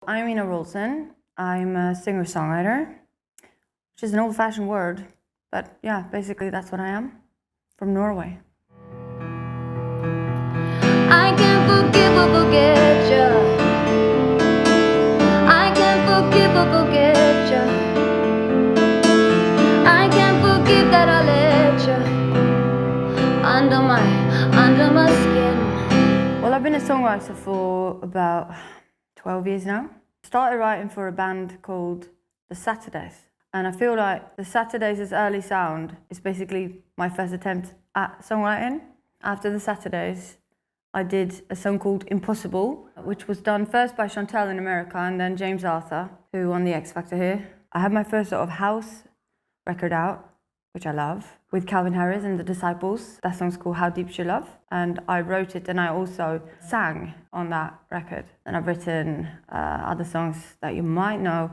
I'm Wroldsen. I'm a singer-songwriter, which is an old-fashioned word, but yeah, basically that's what I am, from Norway. I can't forgive or forget you. I can't forgive or forget you. I can't forgive that I let you under my skin. Well, I've been a songwriter for about 12 years now. Started writing for a band called The Saturdays. And I feel like The Saturdays' early sound is basically my first attempt at songwriting. After The Saturdays, I did a song called Impossible, which was done first by Chantel in America and then James Arthur, who won the X Factor here. I had my first sort of house record out, which I love, with Calvin Harris and the Disciples. That song's called How Deep Should Love. And I wrote it and I also sang on that record. And I've written other songs that you might know.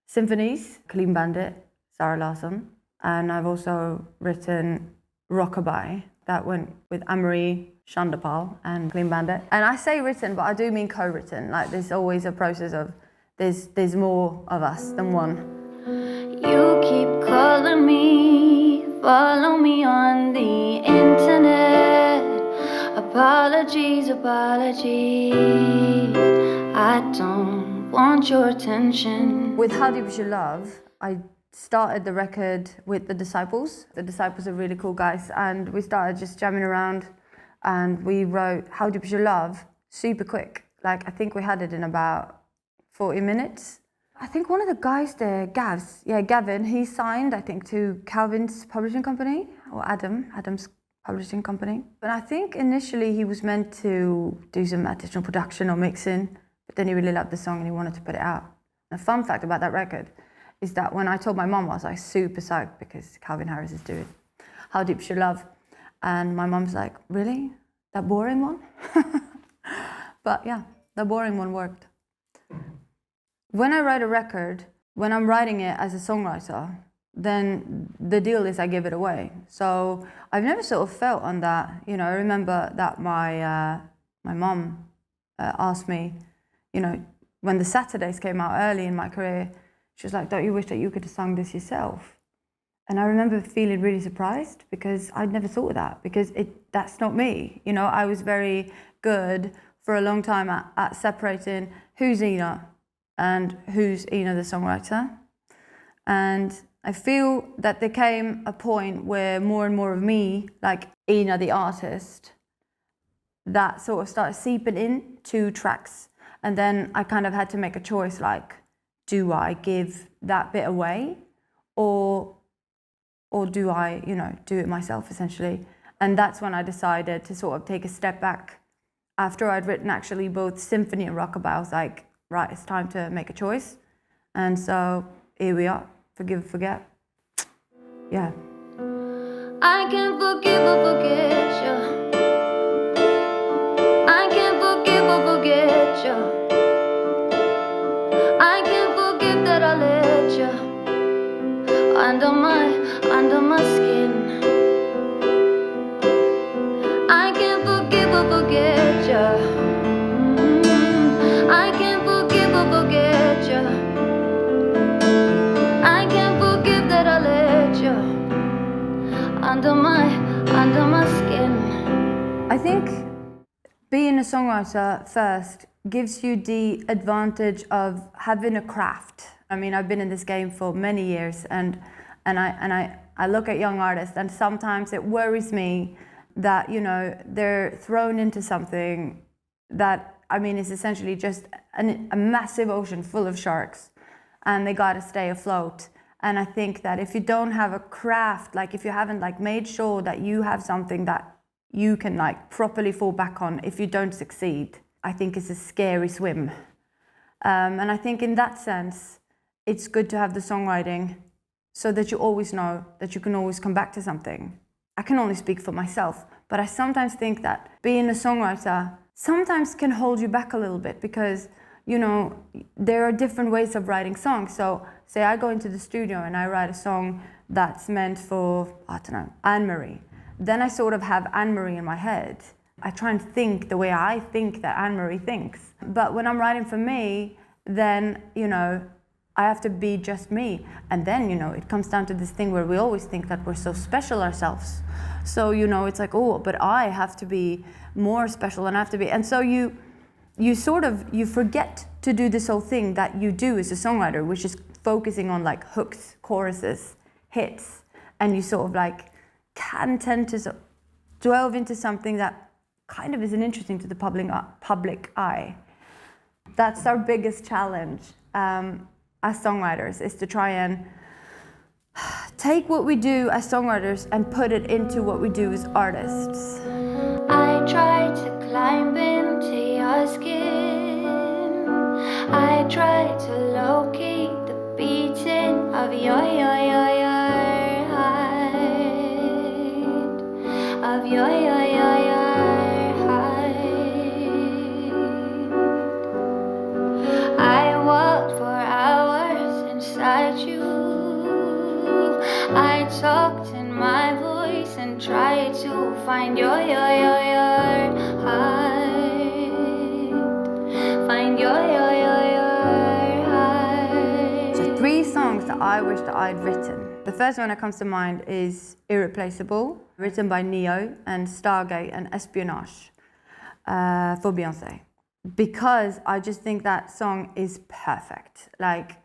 Symphonies, Clean Bandit, Sarah Larsson. And I've also written Rockabye, that went with Anne-Marie Shandapal and Clean Bandit. And I say written, but I do mean co-written. Like there's always a process of, there's more of us than one. You keep calling me, follow me on the internet. Apologies, I don't want your attention. With How Deep Should Love, I started the record with the Disciples. The Disciples are really cool guys, and we started just jamming around, and we wrote How Deep Should Love super quick. Like I think we had it in about 40 minutes. I think one of the guys there, Gavin, he signed, I think, to Calvin's publishing company, or Adam's publishing company. But I think initially he was meant to do some additional production or mixing, but then he really loved the song and he wanted to put it out. And a fun fact about that record is that when I told my mum, I was like super psyched because Calvin Harris is doing How Deep Should Love. And my mum's like, really? That boring one? But yeah, the boring one worked. When I write a record, when I'm writing it as a songwriter, then the deal is I give it away. So I've never sort of felt on that. You know, I remember that my mum asked me, you know, when The Saturdays came out early in my career, she was like, don't you wish that you could have sung this yourself? And I remember feeling really surprised because I'd never thought of that, because that's not me. You know, I was very good for a long time at separating who's Ina and who's Ina the songwriter. And I feel that there came a point where more and more of me, like Ina the artist, that sort of started seeping into tracks. And then I kind of had to make a choice, like, do I give that bit away or do I, you know, do it myself essentially? And that's when I decided to sort of take a step back. After I'd written actually both symphony and rockabye, I was like, right, it's time to make a choice. And so here we are, forgive and forget. Yeah. I can't forgive or forget you. I can't forgive or forget you. I can't forgive that I let you under my skin. I can't forgive or forget you. I can't forgive or forget you. I can't forgive that I let you under my skin. I think being a songwriter first gives you the advantage of having a craft. I mean, I've been in this game for many years, and I look at young artists, and sometimes it worries me that, you know, they're thrown into something that, I mean, is essentially just a massive ocean full of sharks, and they gotta stay afloat. And I think that if you don't have a craft, like if you haven't like made sure that you have something that you can like properly fall back on, if you don't succeed, I think it's a scary swim. And I think in that sense, it's good to have the songwriting so that you always know that you can always come back to something. I can only speak for myself, but I sometimes think that being a songwriter sometimes can hold you back a little bit because, you know, there are different ways of writing songs. So say I go into the studio and I write a song that's meant for, I don't know, Anne-Marie. Then I sort of have Anne-Marie in my head. I try and think the way I think that Anne-Marie thinks. But when I'm writing for me, then, you know, I have to be just me. And then, you know, it comes down to this thing where we always think that we're so special ourselves. So, you know, it's like, oh, but I have to be more special and I have to be. And so you forget to do this whole thing that you do as a songwriter, which is focusing on like hooks, choruses, hits. And you sort of like can tend to delve into something that kind of isn't interesting to the public eye. That's our biggest challenge as songwriters, is to try and take what we do as songwriters and put it into what we do as artists. I try to climb into your skin. I try to locate the beating of your heart, of your heart. I walked for hours inside you. I talked in my voice and tried to find your heart. Find your heart. So 3 songs that I wish that I'd written. The first one that comes to mind is Irreplaceable, written by Neo and Stargate and Espionage for Beyoncé. Because I just think that song is perfect. Like,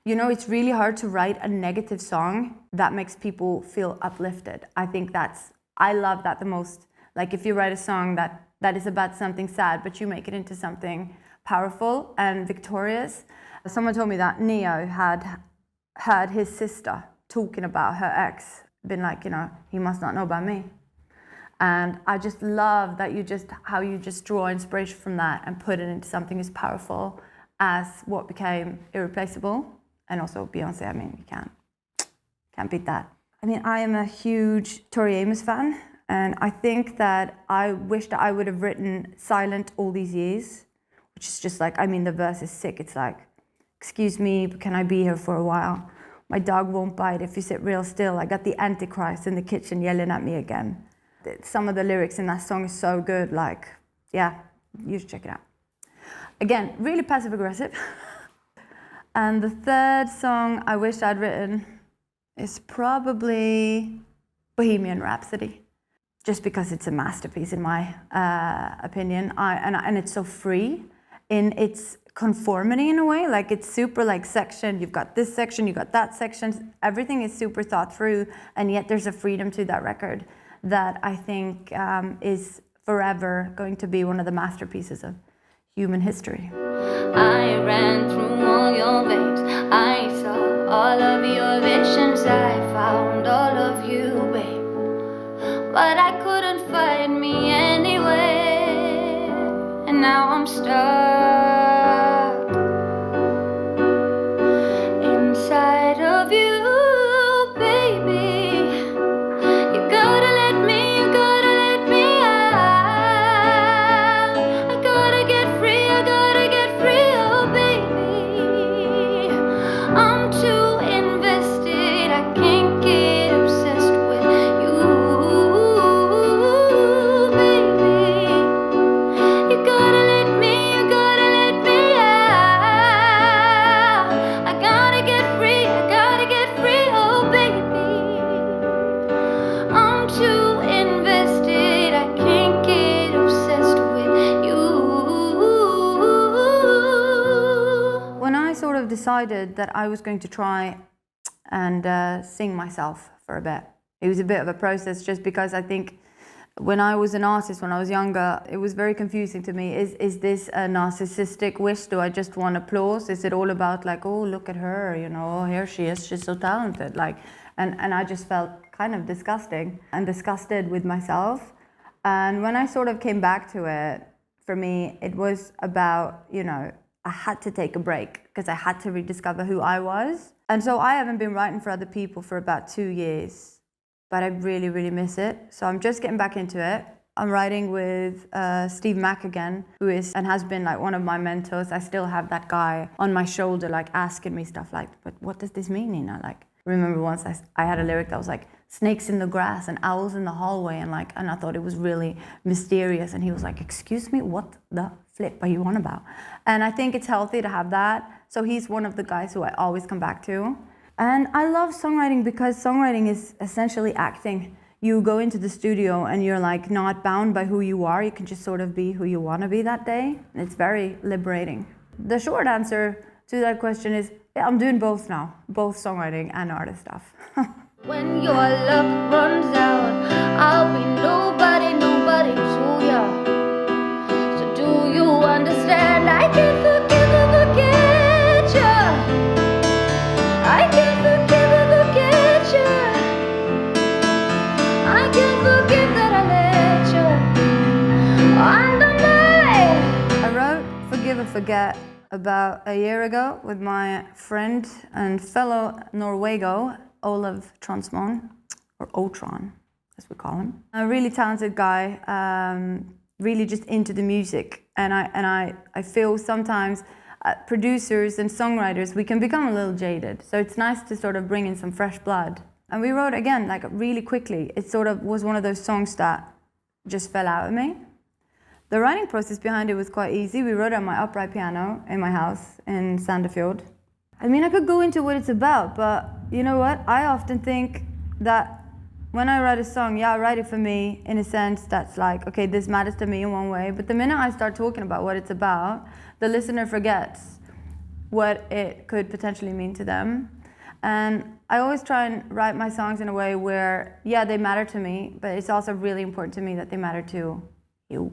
you know, it's really hard to write a negative song that makes people feel uplifted. I love that the most. Like, if you write a song that is about something sad, but you make it into something powerful and victorious. Someone told me that Neo had heard his sister talking about her ex, been like, you know, he must not know about me. And I just love that how you just draw inspiration from that and put it into something as powerful as what became Irreplaceable. And also Beyoncé, I mean, you can't beat that. I mean, I am a huge Tori Amos fan, and I think that I wish that I would have written Silent All These Years, which is just like, I mean, the verse is sick. It's like, excuse me, but can I be here for a while? My dog won't bite if you sit real still. I got the Antichrist in the kitchen yelling at me again. Some of the lyrics in that song is so good, like, yeah, you should check it out. Again, really passive aggressive. And the third song I wish I'd written is probably Bohemian Rhapsody, just because it's a masterpiece in my opinion. And it's so free in its conformity in a way, like it's super like sectioned. You've got this section, you've got that section. Everything is super thought through, and yet there's a freedom to that record that I think is forever going to be one of the masterpieces of human history. I ran through all your veins. I saw all of your visions. I found all of you, babe. But I couldn't find me anywhere. And now I'm stuck inside of you, baby. You gotta let me out. I gotta get free, oh baby. I'm too invested, I can't get obsessed with you, baby. You gotta let me out. I gotta get free, oh baby. I'm too invested, I can't get obsessed with you. When I sort of decided that I was going to try and sing myself for a bit, it was a bit of a process, just because I think when I was an artist, when I was younger, it was very confusing to me. Is this a narcissistic wish? Do I just want applause? Is it all about like, oh, look at her, you know, oh, here she is, she's so talented. Like, and I just felt kind of disgusted with myself. And when I sort of came back to it, for me, it was about, you know, I had to take a break because I had to rediscover who I was. And so I haven't been writing for other people for about 2 years, but I really, really miss it. So I'm just getting back into it. I'm writing with Steve Mack again, who is and has been like one of my mentors. I still have that guy on my shoulder, like asking me stuff like, but what does this mean, Nina? Like, remember once I had a lyric that was like, snakes in the grass and owls in the hallway, and I thought it was really mysterious. And he was like, excuse me, what the Flip, what are you on about? And I think it's healthy to have that. So he's one of the guys who I always come back to. And I love songwriting because songwriting is essentially acting. You go into the studio and you're like not bound by who you are. You can just sort of be who you want to be that day. It's very liberating. The short answer to that question is, yeah, I'm doing both now, both songwriting and artist stuff. When your luck runs out, I'll be nobody to ya. So do you understand? I can't forgive or forget ya. I can't forgive or forget ya. I can't forgive that I let ya under my... I wrote Forgive or Forget about a year ago with my friend and fellow Norwego, Olav Tronsmoen, or Otron, as we call him. A really talented guy, really just into the music. And I feel sometimes producers and songwriters, we can become a little jaded. So it's nice to sort of bring in some fresh blood. And we wrote, again, like really quickly. It sort of was one of those songs that just fell out of me. The writing process behind it was quite easy. We wrote it on my upright piano in my house in Sandefjord. I mean, I could go into what it's about, but you know what? I often think that when I write a song, yeah, I write it for me in a sense that's like, okay, this matters to me in one way, but the minute I start talking about what it's about, the listener forgets what it could potentially mean to them. And I always try and write my songs in a way where, yeah, they matter to me, but it's also really important to me that they matter to you.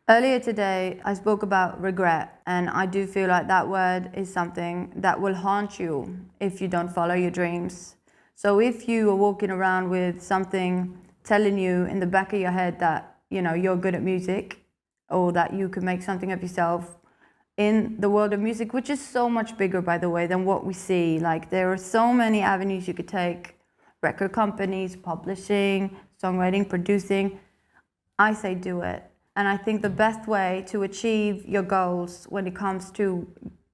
Earlier today, I spoke about regret, and I do feel like that word is something that will haunt you if you don't follow your dreams. So if you are walking around with something telling you in the back of your head that, you know, you're good at music, or that you could make something of yourself in the world of music, which is so much bigger, by the way, than what we see. Like, there are so many avenues you could take: record companies, publishing, songwriting, producing. I say do it. And I think the best way to achieve your goals when it comes to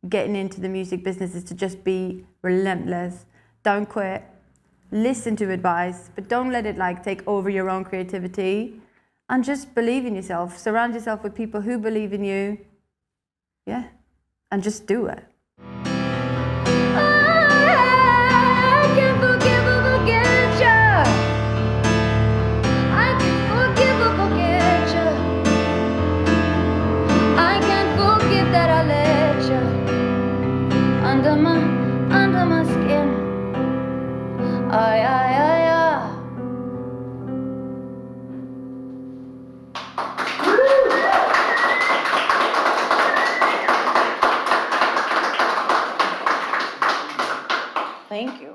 getting into the music business is to just be relentless. Don't quit. Listen to advice, but don't let it like take over your own creativity. And just believe in yourself. Surround yourself with people who believe in you. Yeah. And just do it. Under my skin. Ay, ay, ay, ay. Thank you.